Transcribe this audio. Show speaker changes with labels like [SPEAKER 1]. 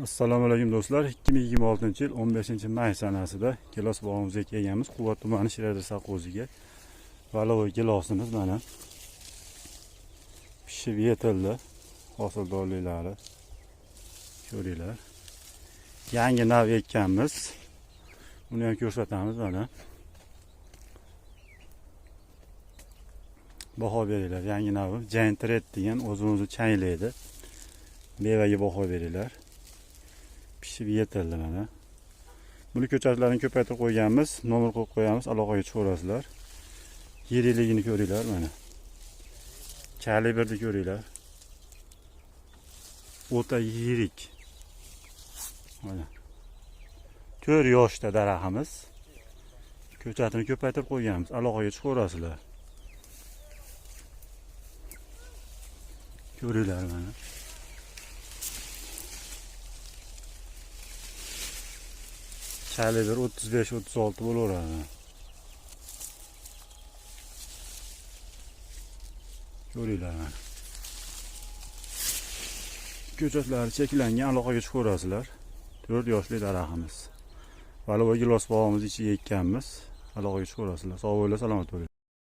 [SPEAKER 1] Assalomu alaykum do'stlar. 2026-yil 15-may sanasida gilos bog'imizga kelganmiz. Quvvat tumani Shirada saqo'ziga. Valovoy gilosimiz mana pishib yetildi. Hosildorliklari ko'ringlar. Yangi nav ekkanmiz. Uni ham ko'rsatamiz mana. Baho beringlar. Yangi navi Giant Red degan o'zimizni changlaydi. Mevaga baho beringlar. Pishib yetildi mana. Buni ko'chatlarni ko'paytirib qo'yganmiz. Nomer qo'yib qo'yamiz, aloqaga chiqarasizlar. Yiriligini ko'ringlar mana. Kaliberni ko'ringlar. O'ta yirik. Mana. 4 yoshda daraxtimiz. Ko'chatini ko'paytirib qo'yganmiz, aloqaga chiqarasizlar. Ko'ringlar mana. Kaliber 35-36 bo'laveradi. Ko'ringlar mana. Ko'chatlari cheklangan, aloqaga chiqarasizlar. 4 yoshli daraxtimiz. Valovoy gilos bog'imiz ichiga ekkanmiz. Aloqaga chiqarasizlar. Sog' bo'linglar, salomat bo'ling.